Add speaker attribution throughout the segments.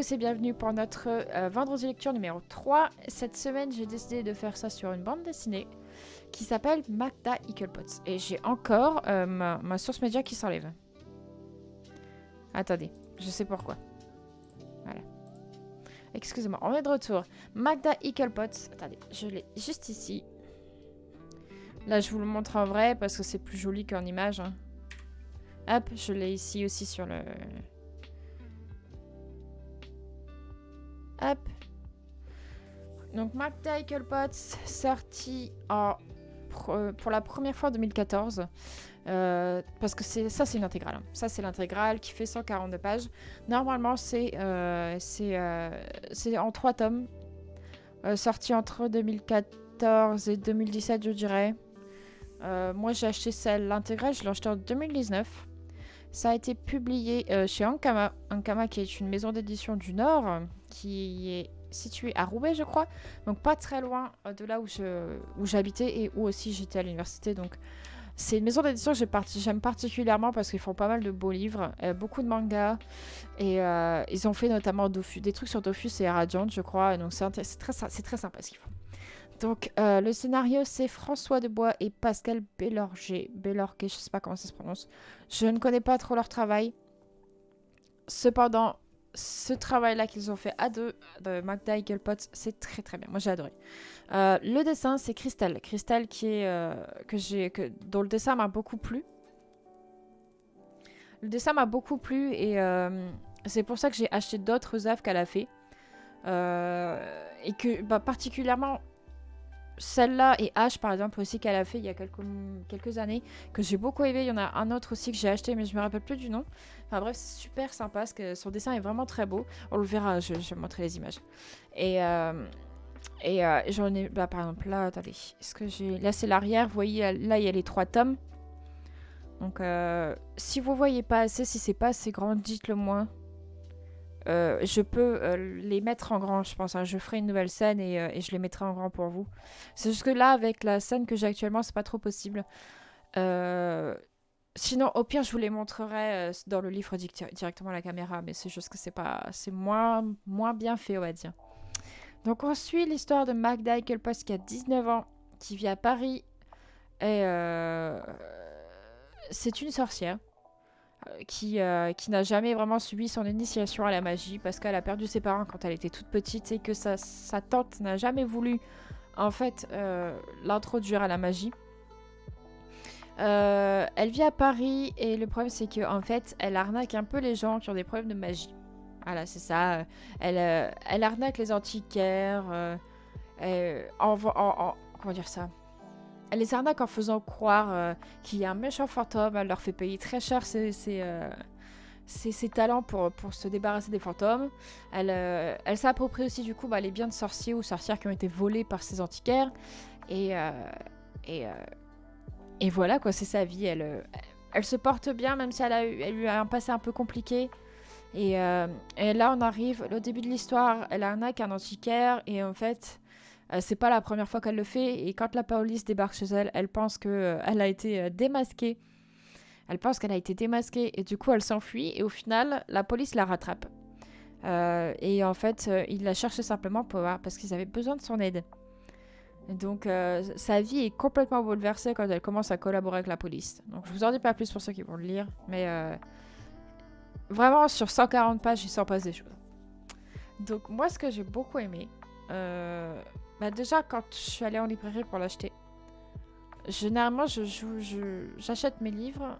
Speaker 1: C'est bienvenue pour notre vendredi lecture numéro 3. Cette semaine, j'ai décidé de faire ça sur une bande dessinée qui s'appelle Magda Equalpots. Et j'ai encore ma source média qui s'enlève. Attendez, je sais pourquoi. Voilà. Excusez-moi, on est de retour. Magda Equalpots. Attendez, je l'ai juste ici. Là, je vous le montre en vrai parce que c'est plus joli qu'en image. Hein. Hop, je l'ai ici aussi sur le... Hop. Donc Magda Equalpots, sorti pour la première fois en 2014. Parce que c'est une intégrale. Hein. Ça, c'est l'intégrale qui fait 142 pages. Normalement, c'est en 3 tomes. Sorti entre 2014 et 2017, je dirais. Moi, j'ai acheté l'intégrale, je l'ai acheté en 2019. Ça a été publié chez Ankama. Ankama, qui est une maison d'édition du Nord, qui est située à Roubaix, je crois. Donc, pas très loin de là où j'habitais et où aussi j'étais à l'université. Donc, c'est une maison d'édition que j'aime particulièrement parce qu'ils font pas mal de beaux livres, beaucoup de mangas. Et ils ont fait notamment des trucs sur Dofus et Radiant, je crois. Donc, c'est très sympa ce qu'ils font. Donc, le scénario, c'est François Debois et Pascal Bellorgé. Bellorgé, je sais pas comment ça se prononce. Je ne connais pas trop leur travail. Cependant, ce travail-là qu'ils ont fait à deux, de Magda Equalpots, c'est très très bien. Moi, j'ai adoré. Le dessin, c'est Christelle. Christelle dont le dessin m'a beaucoup plu. Le dessin m'a beaucoup plu et c'est pour ça que j'ai acheté d'autres œuvres qu'elle a fait. Et que, particulièrement... Celle-là et H, par exemple, aussi qu'elle a fait il y a quelques années, que j'ai beaucoup aimé. Il y en a un autre aussi que j'ai acheté, mais je me rappelle plus du nom. Enfin bref, c'est super sympa, parce que son dessin est vraiment très beau. On le verra, je vais montrer les images. Et j'en ai, par exemple, là, attendez, est-ce que j'ai... Là, c'est l'arrière, vous voyez, là, il y a les 3 tomes. Donc, si vous voyez pas assez, si c'est pas assez grand, dites-le moi. Je peux les mettre en grand, je pense. Hein. Je ferai une nouvelle scène et je les mettrai en grand pour vous. C'est juste que là, avec la scène que j'ai actuellement, c'est pas trop possible. Sinon, au pire, je vous les montrerai dans le livre directement à la caméra, mais c'est juste que c'est moins bien fait, on va dire. Donc, on suit l'histoire de Magda Equalpots qui a 19 ans, qui vit à Paris. Et c'est une sorcière qui n'a jamais vraiment subi son initiation à la magie parce qu'elle a perdu ses parents quand elle était toute petite et que sa tante n'a jamais voulu en fait l'introduire à la magie. Elle vit à Paris et le problème c'est que en fait elle arnaque un peu les gens qui ont des problèmes de magie. Voilà, c'est ça. Elle arnaque les antiquaires comment dire ça. Elle les arnaque en faisant croire qu'il y a un méchant fantôme. Elle leur fait payer très cher ses talents pour se débarrasser des fantômes. Elle s'approprie aussi du coup les biens de sorciers ou sorcières qui ont été volés par ces antiquaires. Et, euh, et, euh, et voilà quoi, c'est sa vie. Elle se porte bien même si elle lui a un passé un peu compliqué. Et là on arrive au début de l'histoire. Elle arnaque un antiquaire et en fait... c'est pas la première fois qu'elle le fait et quand la police débarque chez elle, elle pense qu'elle a été démasquée. Elle pense qu'elle a été démasquée et du coup elle s'enfuit et au final la police la rattrape. Et en fait ils la cherchaient simplement parce qu'ils avaient besoin de son aide. Et donc sa vie est complètement bouleversée quand elle commence à collaborer avec la police. Donc je vous en dis pas plus pour ceux qui vont le lire, mais vraiment sur 140 pages il s'en passe des choses. Donc moi ce que j'ai beaucoup aimé, déjà quand je suis allée en librairie pour l'acheter, généralement j'achète mes livres,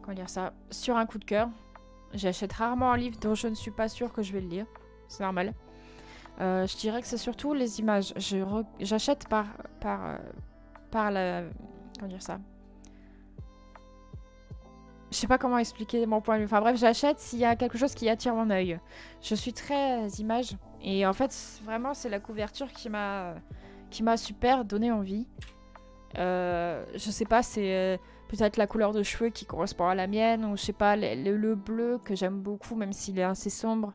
Speaker 1: comment dire ça, sur un coup de cœur. J'achète rarement un livre dont je ne suis pas sûre que je vais le lire, c'est normal. Je dirais que c'est surtout les images. J'achète par la, comment dire ça. Je sais pas comment expliquer mon point de vue. Enfin bref, j'achète s'il y a quelque chose qui attire mon œil. Je suis très images. Et en fait, vraiment, c'est la couverture qui m'a super donné envie. Je sais pas, c'est peut-être la couleur de cheveux qui correspond à la mienne. Ou je sais pas, le bleu que j'aime beaucoup, même s'il est assez sombre.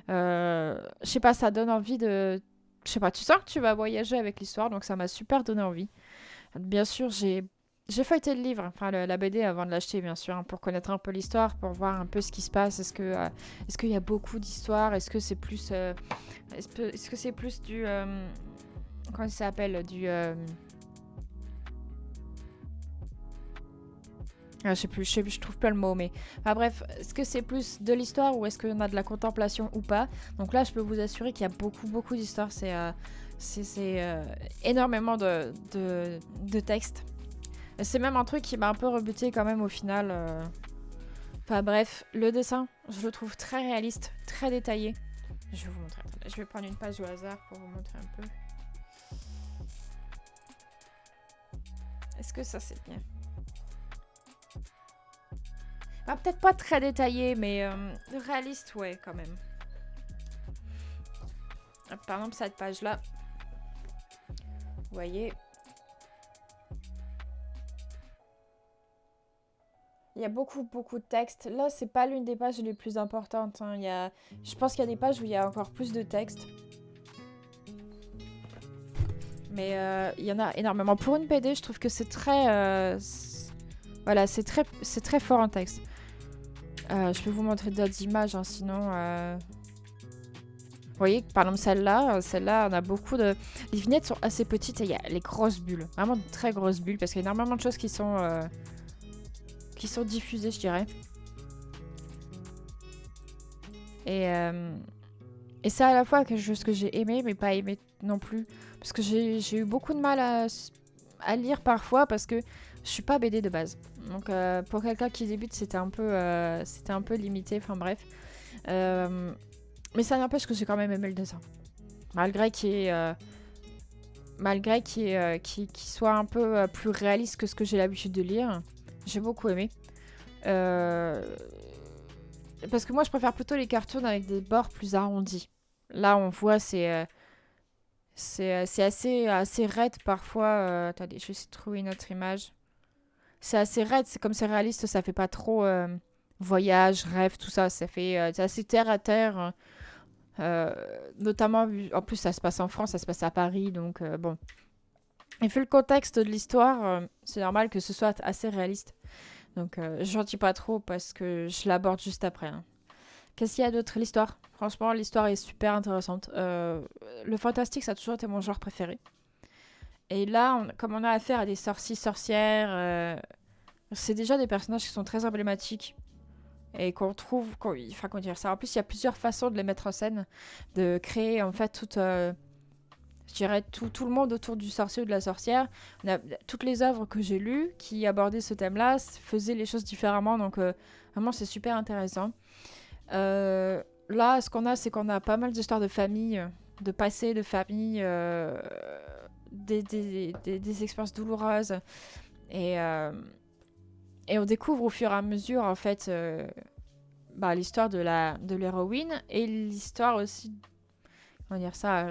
Speaker 1: Je sais pas, ça donne envie de... Je sais pas, tu sens que tu vas voyager avec l'histoire, donc ça m'a super donné envie. Bien sûr, j'ai j'ai feuilleté le livre, enfin la BD avant de l'acheter bien sûr, hein, pour connaître un peu l'histoire, pour voir un peu ce qui se passe. Est-ce qu'il y a beaucoup d'histoires? Est-ce que c'est plus est-ce que c'est plus du comment ça s'appelle du ah, je sais plus, je trouve pas le mot, mais enfin bref, est-ce que c'est plus de l'histoire ou est-ce qu'on a de la contemplation ou pas? Donc là, je peux vous assurer qu'il y a beaucoup d'histoires. C'est énormément de textes. C'est même un truc qui m'a un peu rebuté quand même au final. Enfin bref, le dessin, je le trouve très réaliste, très détaillé. Je vais vous montrer. Attendez, je vais prendre une page au hasard pour vous montrer un peu. Est-ce que ça c'est bien? Ah, peut-être pas très détaillé, mais réaliste, ouais, quand même. Par exemple, cette page-là. Vous voyez? Il y a beaucoup de texte. Là, c'est pas l'une des pages les plus importantes, hein. Je pense qu'il y a des pages où il y a encore plus de texte. Mais il y en a énormément. Pour une BD, je trouve que c'est très... voilà, c'est très fort en texte. Je peux vous montrer d'autres images, hein, sinon... Vous voyez, par exemple, celle-là, on a beaucoup de... Les vignettes sont assez petites et il y a les grosses bulles. Vraiment de très grosses bulles, parce qu'il y a énormément de choses qui sont diffusées, je dirais. Et c'est à la fois quelque chose que j'ai aimé, mais pas aimé non plus. Parce que j'ai eu beaucoup de mal à lire parfois, parce que je suis pas BD de base. Donc pour quelqu'un qui débute, c'était un peu limité, enfin bref. Mais ça n'empêche que j'ai quand même aimé le dessin. Malgré qu'il soit un peu plus réaliste que ce que j'ai l'habitude de lire. J'ai beaucoup aimé. Parce que moi, je préfère plutôt les cartoons avec des bords plus arrondis. Là, on voit, c'est assez raide parfois. Attendez, je vais essayer de trouver une autre image. C'est assez raide, c'est comme c'est réaliste, ça fait pas trop voyage, rêve, tout ça. C'est assez terre à terre. Notamment, en plus, ça se passe en France, ça se passe à Paris, donc bon. Et vu le contexte de l'histoire, c'est normal que ce soit assez réaliste. Donc, j'en dis pas trop parce que je l'aborde juste après, hein. Qu'est-ce qu'il y a d'autre? L'histoire. Franchement, l'histoire est super intéressante. Le fantastique, ça a toujours été mon genre préféré. Et là, comme on a affaire à des sorcières, c'est déjà des personnages qui sont très emblématiques. Et qu'on trouve... Enfin, comment dire ça? En plus, il y a plusieurs façons de les mettre en scène. De créer, en fait, je dirais tout le monde autour du sorcier ou de la sorcière. Toutes les œuvres que j'ai lues qui abordaient ce thème-là faisaient les choses différemment. Donc, vraiment, c'est super intéressant. Là, ce qu'on a, c'est qu'on a pas mal d'histoires de famille, de passé, de famille, des expériences douloureuses. Et on découvre au fur et à mesure, en fait, l'histoire de l'héroïne et l'histoire aussi, comment dire ça,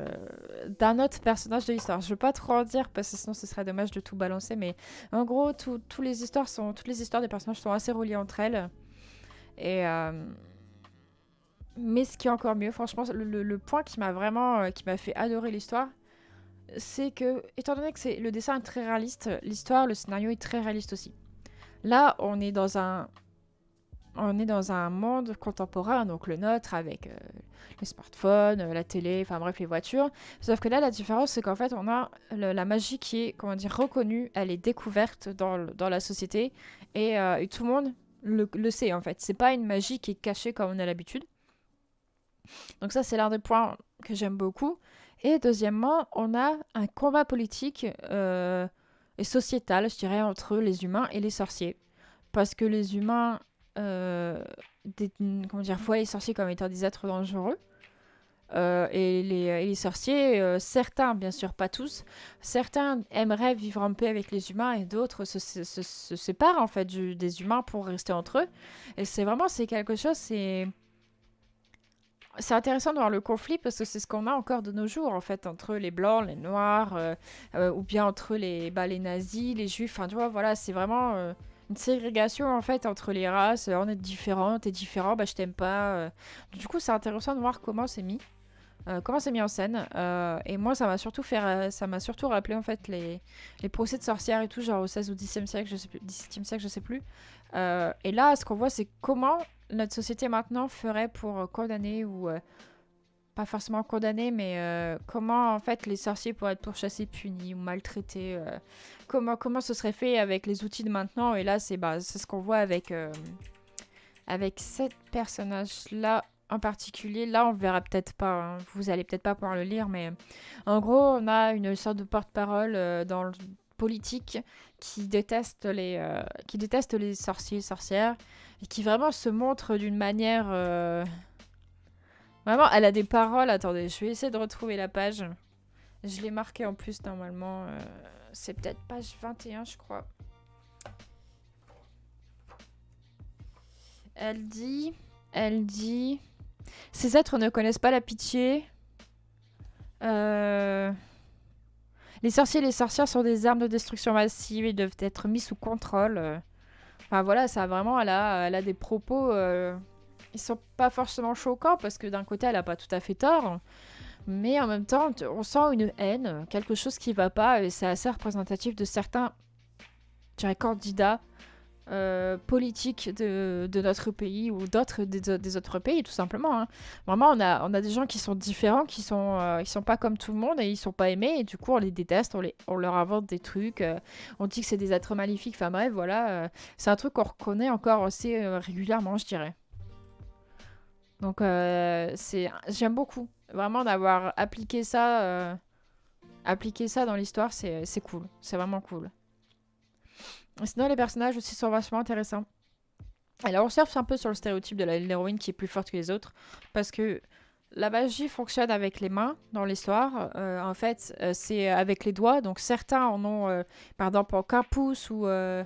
Speaker 1: d'un autre personnage de l'histoire. Je veux pas trop en dire parce que sinon ce serait dommage de tout balancer, mais en gros, toutes les histoires des personnages sont assez reliées entre elles. Et mais ce qui est encore mieux, franchement, le point qui m'a fait adorer l'histoire, c'est que, étant donné que le dessin est très réaliste, l'histoire, le scénario est très réaliste aussi. Là, on est dans un monde contemporain, donc le nôtre, avec les smartphones, la télé, enfin bref, les voitures. Sauf que là, la différence, c'est qu'en fait, on a la magie qui est, comment dire, reconnue, elle est découverte dans la société, et tout le monde le sait, en fait. C'est pas une magie qui est cachée comme on a l'habitude. Donc ça, c'est l'un des points que j'aime beaucoup. Et deuxièmement, on a un combat politique et sociétal, je dirais, entre les humains et les sorciers. Parce que les humains voient les sorciers comme étant des êtres dangereux. Et les sorciers, certains, bien sûr pas tous, certains aimeraient vivre en paix avec les humains et d'autres se séparent en fait des humains pour rester entre eux. Et c'est quelque chose, c'est intéressant de voir le conflit parce que c'est ce qu'on a encore de nos jours en fait entre les blancs, les noirs, ou bien entre les nazis, les juifs. Enfin tu vois, voilà, c'est vraiment une ségrégation en fait entre les races. On est différent, t'es différent, bah je t'aime pas. Du coup, c'est intéressant de voir comment c'est mis. comment c'est mis en scène. Et moi, ça m'a surtout rappelé en fait les procès de sorcières et tout, genre au 16 ou 17e siècle, je sais plus, 17e siècle, je sais plus. Et là, ce qu'on voit, c'est comment notre société maintenant ferait pour condamner ou pas forcément condamner, mais comment en fait les sorciers pourraient être pourchassés, punis ou maltraités. Comment ce serait fait avec les outils de maintenant. Et là, c'est ce qu'on voit avec ces personnages-là en particulier. Là, on verra peut-être pas, hein. Vous allez peut-être pas pouvoir le lire, mais en gros, on a une sorte de porte-parole dans le politique qui déteste les sorciers et sorcières et qui vraiment se montre d'une manière vraiment, elle a des paroles. Attendez, je vais essayer de retrouver la page. Je l'ai marqué en plus normalement. C'est peut-être page 21, je crois. Elle dit, ces êtres ne connaissent pas la pitié. Les sorciers et les sorcières sont des armes de destruction massive et doivent être mis sous contrôle. Enfin voilà, ça vraiment, elle a des propos. Ils sont pas forcément choquants parce que d'un côté, elle a pas tout à fait tort. Mais en même temps, on sent une haine, quelque chose qui va pas, et c'est assez représentatif de certains, je dirais, candidats politiques de notre pays ou des autres pays, tout simplement. Hein. Vraiment, on a des gens qui sont différents, qui sont pas comme tout le monde et ils sont pas aimés, et du coup, on les déteste, on leur invente des trucs, on dit que c'est des êtres maléfiques, enfin bref, voilà. C'est un truc qu'on reconnaît encore assez régulièrement, je dirais. Donc, j'aime beaucoup. Vraiment, d'avoir appliqué ça dans l'histoire, c'est cool. C'est vraiment cool. Et sinon, les personnages aussi sont vachement intéressants. Alors, on surfe un peu sur le stéréotype de l'héroïne qui est plus forte que les autres. Parce que la magie fonctionne avec les mains dans l'histoire. En fait, c'est avec les doigts. Donc, certains en ont, par exemple, qu'un pouce ou... Oui,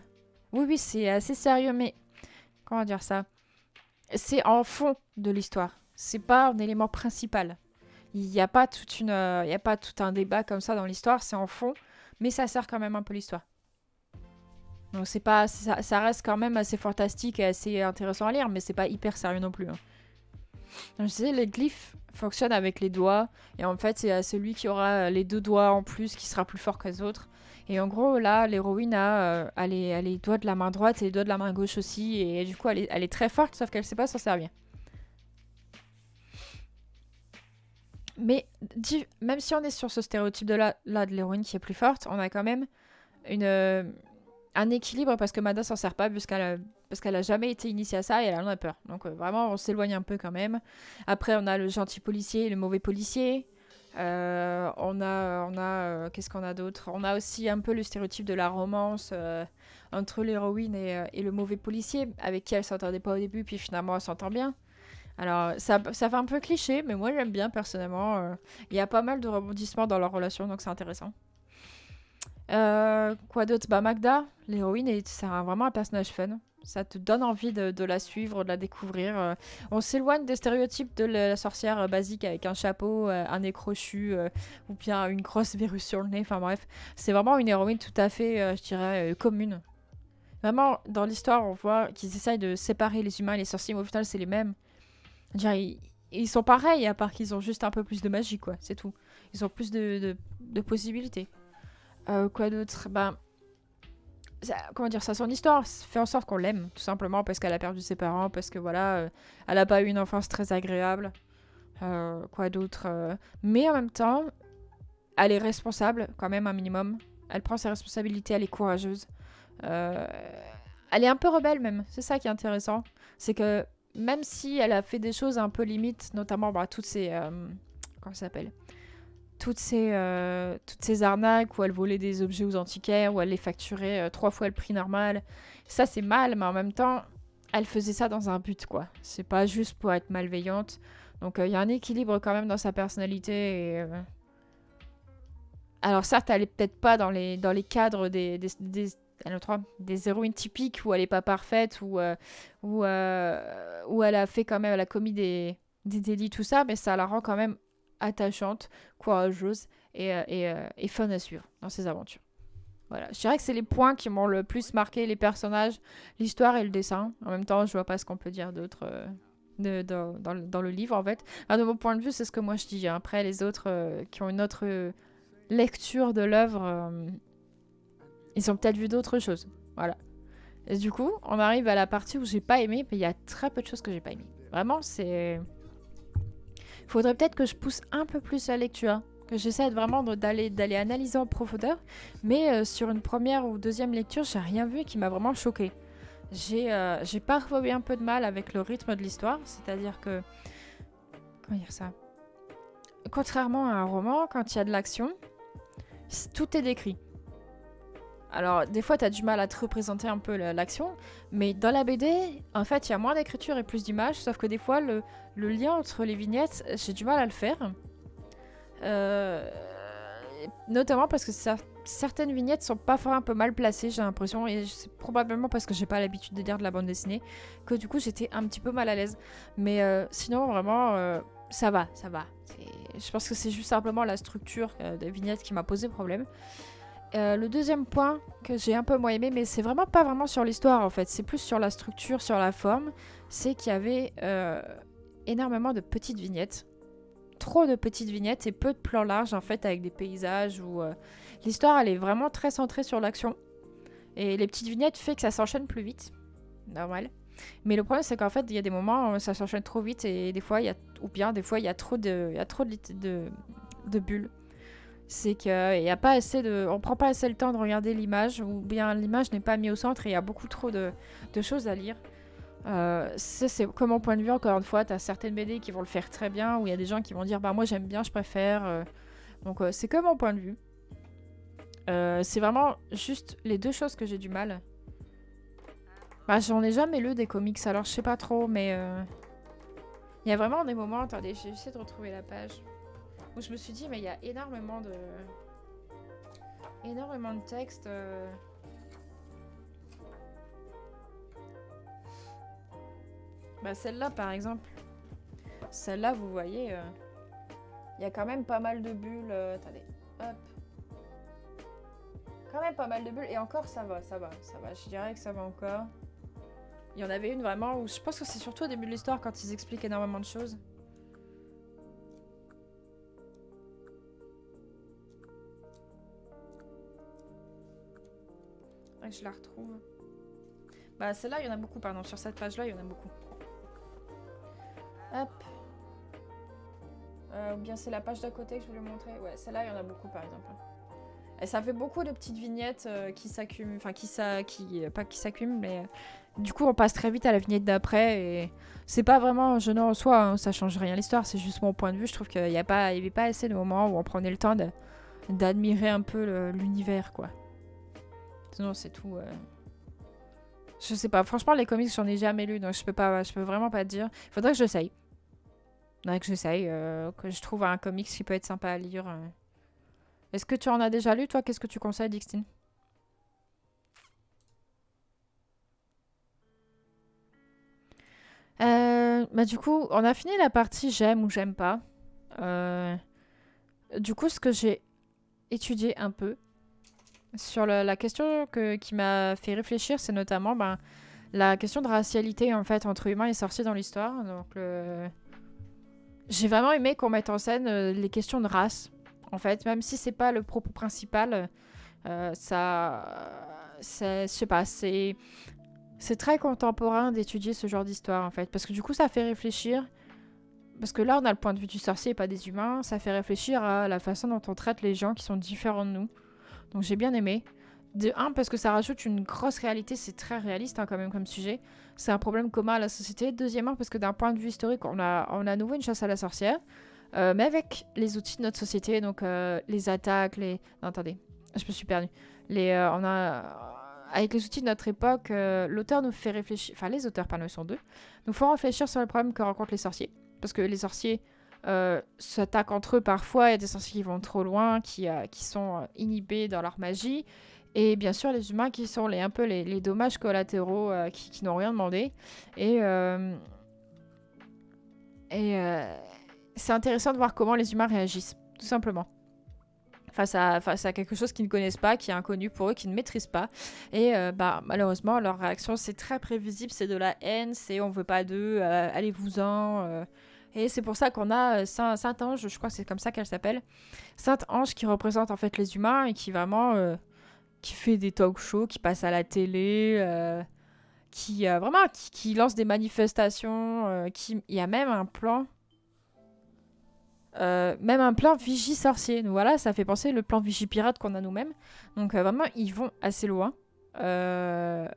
Speaker 1: oui, c'est assez sérieux, mais... Comment dire ça? C'est en fond de l'histoire. C'est pas un élément principal. Il n'y a pas il y a pas tout un débat comme ça dans l'histoire, c'est en fond, mais ça sert quand même un peu l'histoire. Donc c'est pas, ça reste quand même assez fantastique et assez intéressant à lire, mais c'est pas hyper sérieux non plus. Hein. Donc, je disais, les glyphes fonctionnent avec les doigts, et en fait c'est celui qui aura les deux doigts en plus qui sera plus fort que les autres. Et en gros là, l'héroïne a les doigts de la main droite et les doigts de la main gauche aussi, et du coup elle est très forte, sauf qu'elle sait pas s'en servir. Mais même si on est sur ce stéréotype de l'héroïne qui est plus forte, on a quand même un équilibre parce que Mada s'en sert pas parce qu'elle a jamais été initiée à ça et elle en a peur. Donc vraiment, on s'éloigne un peu quand même. Après, on a le gentil policier et le mauvais policier. Qu'est-ce qu'on a d'autre? On a aussi un peu le stéréotype de la romance entre l'héroïne et le mauvais policier avec qui elle s'entendait pas au début, puis finalement elle s'entend bien. Alors, ça fait un peu cliché, mais moi j'aime bien personnellement. Il y a pas mal de rebondissements dans leur relation, donc c'est intéressant. Quoi d'autre? Bah, Magda, l'héroïne, c'est vraiment un personnage fun. Ça te donne envie de la suivre, de la découvrir. On s'éloigne des stéréotypes de la sorcière basique avec un chapeau, un nez crochu, ou bien une grosse verrue sur le nez. Enfin bref, c'est vraiment une héroïne tout à fait, je dirais, commune. Vraiment, dans l'histoire, on voit qu'ils essayent de séparer les humains et les sorciers, mais au final, c'est les mêmes. Ils sont pareils, à part qu'ils ont juste un peu plus de magie, quoi. C'est tout. Ils ont plus de possibilités. Quoi d'autre? Ben, comment dire ça? Son histoire fait en sorte qu'on l'aime, tout simplement parce qu'elle a perdu ses parents, parce que voilà, elle a pas eu une enfance très agréable. Quoi d'autre? Mais en même temps, elle est responsable, quand même, un minimum. Elle prend ses responsabilités, elle est courageuse. Euh, Elle est un peu rebelle, même. C'est ça qui est intéressant. C'est que même si elle a fait des choses un peu limites, notamment toutes ces... comment ça s'appelle? Toutes ces arnaques où elle volait des objets aux antiquaires, où elle les facturait 3 fois le prix normal. Ça, c'est mal, mais en même temps, elle faisait ça dans un but, quoi. C'est pas juste pour être malveillante. Donc, il y a un équilibre quand même dans sa personnalité. Alors, certes, elle est peut-être pas dans les cadres des héroïnes typiques où elle est pas parfaite, où elle a fait quand même, elle a commis des délits, tout ça, mais ça la rend quand même attachante, courageuse et fun à suivre dans ses aventures. Voilà, je dirais que c'est les points qui m'ont le plus marqué, les personnages, l'histoire et le dessin. En même temps, je vois pas ce qu'on peut dire d'autre dans le livre, en fait. Ah, de mon point de vue, c'est ce que moi je dis. Après, les autres qui ont une autre lecture de l'œuvre, ils ont peut-être vu d'autres choses. Voilà. Et du coup, on arrive à la partie où j'ai pas aimé, mais il y a très peu de choses que j'ai pas aimé. Vraiment, c'est... Faudrait peut-être que je pousse un peu plus la lecture, que j'essaie vraiment d'aller analyser en profondeur, mais sur une première ou deuxième lecture, j'ai rien vu qui m'a vraiment choquée. J'ai parfois eu un peu de mal avec le rythme de l'histoire, c'est-à-dire que... Comment dire ça? Contrairement à un roman, quand il y a de l'action, tout est décrit. Alors, des fois, t'as du mal à te représenter un peu l'action, mais dans la BD, en fait, il y a moins d'écriture et plus d'images, sauf que des fois, le lien entre les vignettes, j'ai du mal à le faire. Notamment parce que certaines vignettes sont parfois un peu mal placées, j'ai l'impression, et c'est probablement parce que j'ai pas l'habitude de lire de la bande dessinée, que du coup, j'étais un petit peu mal à l'aise. Mais sinon, vraiment, ça va. Je pense que c'est juste simplement la structure des vignettes qui m'a posé problème. Le deuxième point que j'ai un peu moins aimé, mais c'est vraiment pas vraiment sur l'histoire en fait, c'est plus sur la structure, sur la forme, c'est qu'il y avait énormément de petites vignettes. Trop de petites vignettes et peu de plans larges en fait avec des paysages où l'histoire elle est vraiment très centrée sur l'action. Et les petites vignettes fait que ça s'enchaîne plus vite. Normal. Mais le problème c'est qu'en fait il y a des moments où ça s'enchaîne trop vite et des fois il y a trop de bulles. C'est qu'il y a pas assez de... On prend pas assez le temps de regarder l'image, ou bien l'image n'est pas mise au centre et il y a beaucoup trop de choses à lire. C'est comme mon point de vue, encore une fois, t'as certaines BD qui vont le faire très bien, où il y a des gens qui vont dire, bah moi j'aime bien, je préfère. Donc c'est comme mon point de vue. C'est vraiment juste les deux choses que j'ai du mal. Bah j'en ai jamais lu des comics, alors je sais pas trop, mais... Il y a vraiment des moments... Attendez, j'ai essayé de retrouver la page. Où je me suis dit, mais il y a énormément de textes. Bah celle-là, par exemple. Celle-là, vous voyez, il y a quand même pas mal de bulles. Attendez, hop. Quand même pas mal de bulles. Et encore, ça va. Je dirais que ça va encore. Il y en avait une vraiment où je pense que c'est surtout au début de l'histoire quand ils expliquent énormément de choses. Je la retrouve. Bah celle-là, il y en a beaucoup, pardon. Sur cette page-là, il y en a beaucoup. Hop. Ou bien c'est la page d'à côté que je voulais montrer. Ouais, celle-là, il y en a beaucoup, par exemple. Et ça fait beaucoup de petites vignettes qui s'accumulent. Enfin, pas qui s'accumulent, mais... du coup, on passe très vite à la vignette d'après. Et c'est pas vraiment gênant en soi. Hein, ça change rien à l'histoire. C'est juste mon point de vue. Je trouve qu'il y avait pas assez de moments où on prenait le temps d'admirer un peu l'univers, quoi. Sinon, c'est tout... Je sais pas. Franchement, les comics, j'en ai jamais lu. Donc, je peux vraiment pas te dire. Il faudrait que j'essaye. Que je trouve un comics qui peut être sympa à lire. Est-ce que tu en as déjà lu, toi? Qu'est-ce que tu conseilles, Dixtine? Bah du coup, on a fini la partie j'aime ou j'aime pas. Du coup, ce que j'ai étudié un peu sur la question qui m'a fait réfléchir, c'est notamment la question de racialité en fait entre humains et sorciers dans l'histoire. Donc, j'ai vraiment aimé qu'on mette en scène les questions de race. En fait, même si c'est pas le propos principal, je sais pas, c'est très contemporain d'étudier ce genre d'histoire en fait, parce que du coup ça fait réfléchir, parce que là on a le point de vue du sorcier et pas des humains, ça fait réfléchir à la façon dont on traite les gens qui sont différents de nous. Donc j'ai bien aimé. De un, parce que ça rajoute une grosse réalité, c'est très réaliste hein, quand même comme sujet. C'est un problème commun à la société. Deuxièmement, parce que d'un point de vue historique, on a à nouveau une chasse à la sorcière, mais avec les outils de notre société, donc les attaques, les... Non, attendez, je me suis perdue. Avec les outils de notre époque, l'auteur nous fait réfléchir... Enfin, les auteurs, pardon, ils sont deux. Nous font réfléchir sur le problème que rencontrent les sorciers. Parce que les sorciers s'attaquent entre eux parfois. Il y a des sorciers qui vont trop loin, qui sont inhibés dans leur magie. Et bien sûr, les humains qui sont un peu les dommages collatéraux qui n'ont rien demandé. Et c'est intéressant de voir comment les humains réagissent, tout simplement. face à quelque chose qu'ils ne connaissent pas, qui est inconnu pour eux, qu'ils ne maîtrisent pas. Et malheureusement, leur réaction, c'est très prévisible, c'est de la haine, c'est on veut pas d'eux, allez-vous-en. Et c'est pour ça qu'on a Saint-Ange, je crois que c'est comme ça qu'elle s'appelle. Saint-Ange qui représente en fait les humains et qui vraiment qui fait des talk shows, qui passe à la télé, qui lance des manifestations, il y a même un plan. Même un plan Vigie sorcier. Donc voilà, ça fait penser le plan Vigie pirate qu'on a nous-mêmes. Donc vraiment, ils vont assez loin. Ils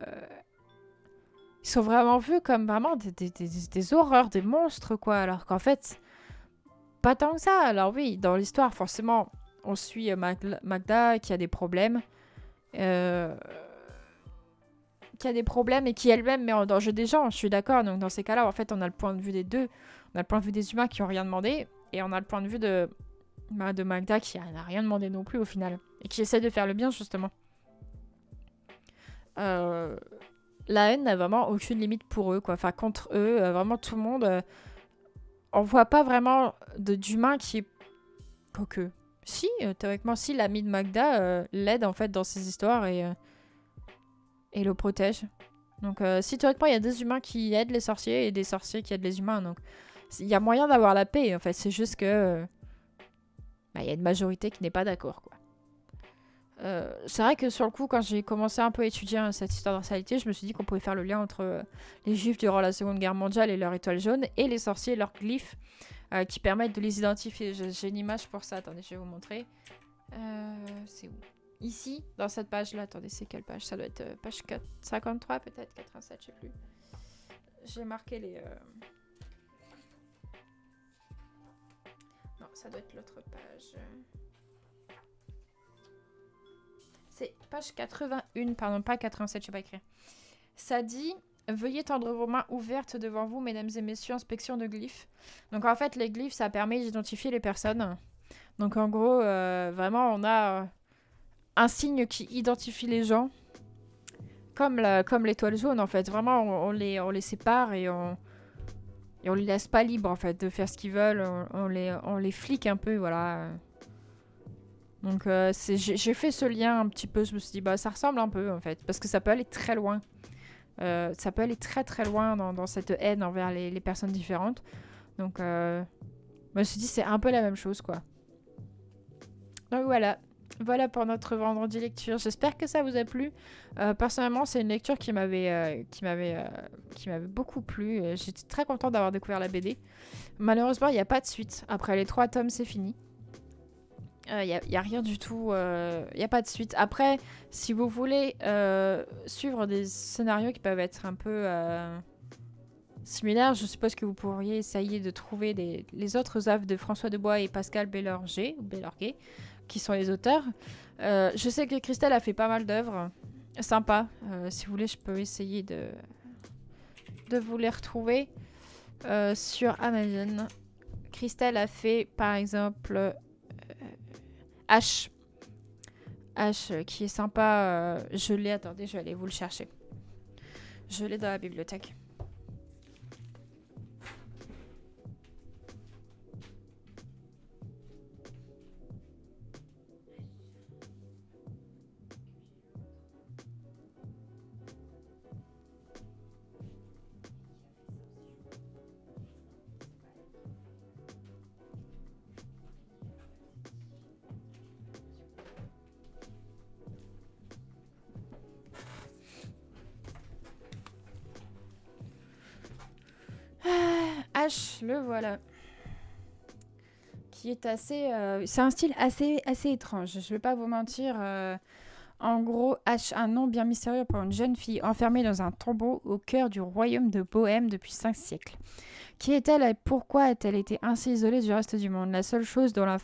Speaker 1: sont vraiment vus comme vraiment des horreurs, des monstres, quoi. Alors qu'en fait, pas tant que ça. Alors oui, dans l'histoire, forcément, on suit Magda qui a des problèmes. Qui a des problèmes et qui elle-même met en danger des gens. Je suis d'accord. Donc dans ces cas-là, en fait, on a le point de vue des deux. On a le point de vue des humains qui ont rien demandé. Et on a le point de vue de Magda qui n'a rien demandé non plus au final. Et qui essaie de faire le bien, justement. La haine n'a vraiment aucune limite pour eux, quoi. Enfin, contre eux, vraiment tout le monde. On voit pas vraiment d'humain qui est... Quoique. Si, théoriquement, si l'ami de Magda l'aide, en fait, dans ses histoires et le protège. Donc, si théoriquement, il y a des humains qui aident les sorciers et des sorciers qui aident les humains, donc... Il y a moyen d'avoir la paix, en fait. C'est juste que... il y a une majorité qui n'est pas d'accord, quoi. C'est vrai que sur le coup, quand j'ai commencé un peu à étudier cette histoire de racialité, je me suis dit qu'on pouvait faire le lien entre les juifs durant la Seconde Guerre mondiale et leur étoile jaune, et les sorciers et leurs glyphes, qui permettent de les identifier. J'ai une image pour ça. Attendez, je vais vous montrer. C'est où? Ici, dans cette page-là. Attendez, c'est quelle page? Ça doit être page 53, peut-être 87, je sais plus. J'ai marqué les... Non, ça doit être l'autre page. C'est page 81, pardon, pas 87, je sais pas écrire. Ça dit « Veuillez tendre vos mains ouvertes devant vous, mesdames et messieurs, inspection de glyphes. » Donc en fait, les glyphes, ça permet d'identifier les personnes. Donc en gros, vraiment, on a un signe qui identifie les gens. Comme l'étoile jaune, en fait. Vraiment, on les sépare et on les laisse pas libres, en fait, de faire ce qu'ils veulent. On les flique un peu, voilà. Donc j'ai fait ce lien un petit peu. Je me suis dit, bah ça ressemble un peu, en fait. Parce que ça peut aller très loin. Ça peut aller très très loin dans cette haine envers les personnes différentes. Donc je me suis dit, c'est un peu la même chose, quoi. Donc voilà. Voilà pour notre vendredi lecture. J'espère que ça vous a plu. Personnellement, c'est une lecture qui m'avait beaucoup plu. J'étais très contente d'avoir découvert la BD. Malheureusement, il n'y a pas de suite. Après les 3 tomes, c'est fini. Il n'y a rien du tout. Il n'y a pas de suite. Après, si vous voulez suivre des scénarios qui peuvent être un peu similaires, je suppose que vous pourriez essayer de trouver les autres œuvres de François Debois et Pascal Bellorguet, qui sont les auteurs. Je sais que Christelle a fait pas mal d'œuvres sympas. Si vous voulez, je peux essayer de vous les retrouver sur Amazon. Christelle a fait, par exemple, H, qui est sympa. Je l'ai, attendez, je vais aller vous le chercher. Je l'ai dans la bibliothèque. H, le voilà. Qui est assez... c'est un style assez étrange, je vais pas vous mentir. En gros, H, un nom bien mystérieux pour une jeune fille enfermée dans un tombeau au cœur du royaume de Bohême depuis 5 siècles. Qui est-elle et pourquoi a-t-elle été ainsi isolée du reste du monde? La seule chose dont la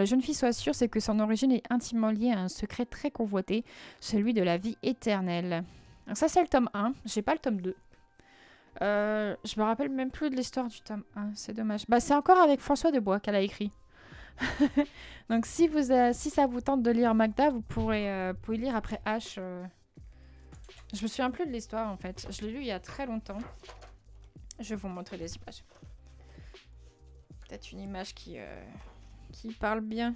Speaker 1: jeune fille soit sûre, c'est que son origine est intimement liée à un secret très convoité, celui de la vie éternelle. Donc ça, c'est le tome 1. J'ai pas le tome 2. Je me rappelle même plus de l'histoire du tome 1, c'est dommage. Bah, c'est encore avec François Debois qu'elle a écrit. Donc si ça vous tente de lire Magda, vous pouvez lire après H. Je me souviens plus de l'histoire en fait. Je l'ai lu il y a très longtemps. Je vais vous montrer les images. Peut-être une image qui qui parle bien.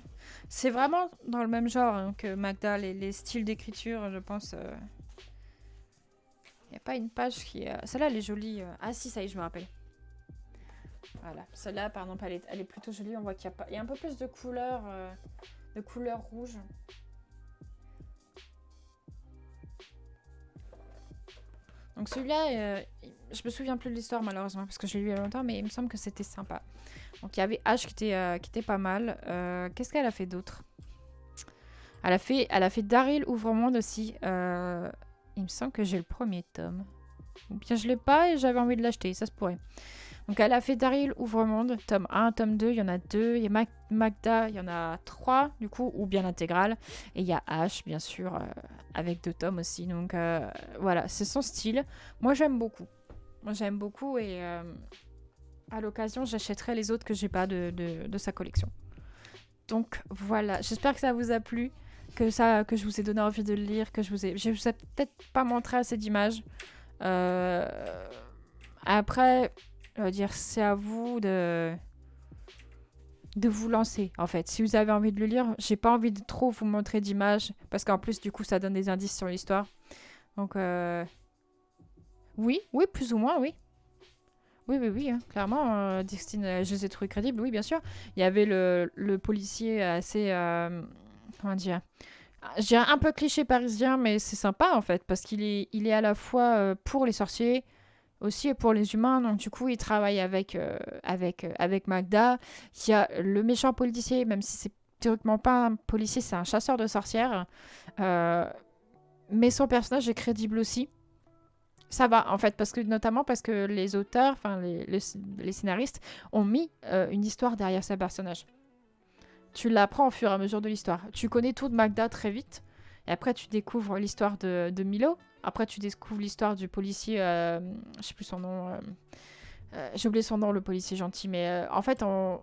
Speaker 1: C'est vraiment dans le même genre hein, que Magda, les styles d'écriture, je pense. Il n'y a pas une page qui est... Celle-là, elle est jolie. Ah si, ça y est, je me rappelle. Voilà, celle-là, par exemple, elle est plutôt jolie. On voit qu'il y a un peu plus de couleurs rouges. Donc celui-là, je me souviens plus de l'histoire malheureusement parce que je l'ai lu il y a longtemps, mais il me semble que c'était sympa. Donc il y avait H qui était pas mal. Qu'est-ce qu'elle a fait d'autre? Elle a fait Daryl Ouvre-Monde aussi. Il me semble que j'ai le premier tome. Ou bien je l'ai pas et j'avais envie de l'acheter, ça se pourrait. Donc elle a fait Daryl Ouvre-Monde, tome 1, tome 2, il y en a 2. Il y a Magda, il y en a 3 du coup, ou bien l'intégrale. Et il y a H, bien sûr, avec 2 tomes aussi. Donc voilà, c'est son style. Moi j'aime beaucoup. Et à l'occasion, j'achèterai les autres que j'ai pas de sa collection. Donc voilà, j'espère que ça vous a plu. Que je vous ai donné envie de le lire. Je vous ai peut-être pas montré assez d'images. Après... Je veux dire, c'est à vous de vous lancer, en fait. Si vous avez envie de le lire, j'ai pas envie de trop vous montrer d'images, parce qu'en plus, du coup, ça donne des indices sur l'histoire. Donc, oui, plus ou moins, oui. Oui, hein. Clairement, Dixine, je les ai trouvés crédibles, oui, bien sûr. Il y avait le policier assez... comment dire? Je dirais un peu cliché parisien, mais c'est sympa, en fait, parce qu'il est à la fois pour les sorciers, aussi pour les humains, donc du coup il travaille avec Magda. Il y a le méchant policier, même si c'est théoriquement pas un policier, c'est un chasseur de sorcières, mais son personnage est crédible aussi. Ça va en fait, notamment parce que les auteurs, enfin les scénaristes ont mis une histoire derrière ce personnage. Tu l'apprends au fur et à mesure de l'histoire. Tu connais tout de Magda très vite, et après tu découvres l'histoire de Milo. Après, tu découvres l'histoire du policier, je sais plus son nom, j'ai oublié son nom, le policier gentil, mais en fait, on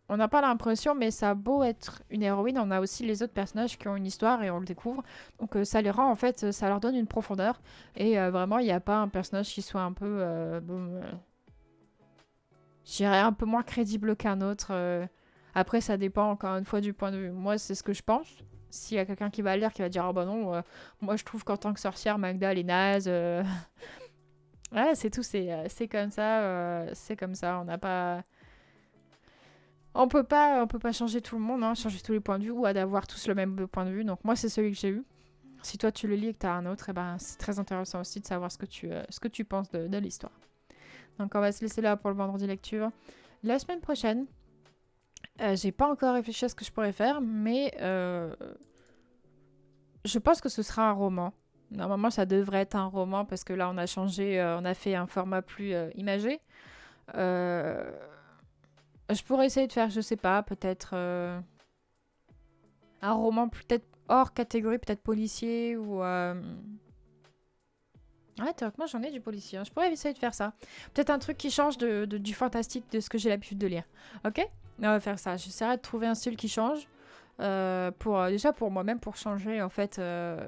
Speaker 1: n'a pas l'impression, mais ça a beau être une héroïne, on a aussi les autres personnages qui ont une histoire et on le découvre. Donc ça les rend, en fait, ça leur donne une profondeur. Et vraiment, il n'y a pas un personnage qui soit un peu, je dirais un peu moins crédible qu'un autre. Après, ça dépend encore une fois du point de vue. Moi, c'est ce que je pense. S'il y a quelqu'un qui va lire, qui va dire « Oh bah non, moi je trouve qu'en tant que sorcière, Magda, elle est naze. » Ouais, c'est tout, c'est comme ça. C'est comme ça, on n'a pas... On peut pas changer tout le monde, hein, changer tous les points de vue ou d'avoir tous le même point de vue. Donc moi, c'est celui que j'ai eu. Si toi, tu le lis et que tu as un autre, eh ben, c'est très intéressant aussi de savoir ce que tu penses de l'histoire. Donc on va se laisser là pour le vendredi lecture. La semaine prochaine... j'ai pas encore réfléchi à ce que je pourrais faire, mais je pense que ce sera un roman. Normalement, ça devrait être un roman parce que là, on a changé, on a fait un format plus imagé. Je pourrais essayer de faire, je sais pas, peut-être un roman peut-être hors catégorie, peut-être policier ou... Ouais, théoriquement, j'en ai du policier. Hein. Je pourrais essayer de faire ça. Peut-être un truc qui change du fantastique de ce que j'ai l'habitude de lire. Ok ? On va faire ça. J'essaierai de trouver un style qui change. Déjà pour moi-même, pour changer, en fait,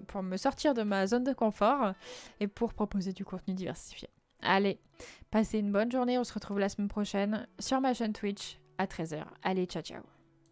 Speaker 1: pour me sortir de ma zone de confort et pour proposer du contenu diversifié. Allez, passez une bonne journée. On se retrouve la semaine prochaine sur ma chaîne Twitch à 13h. Allez, ciao, ciao.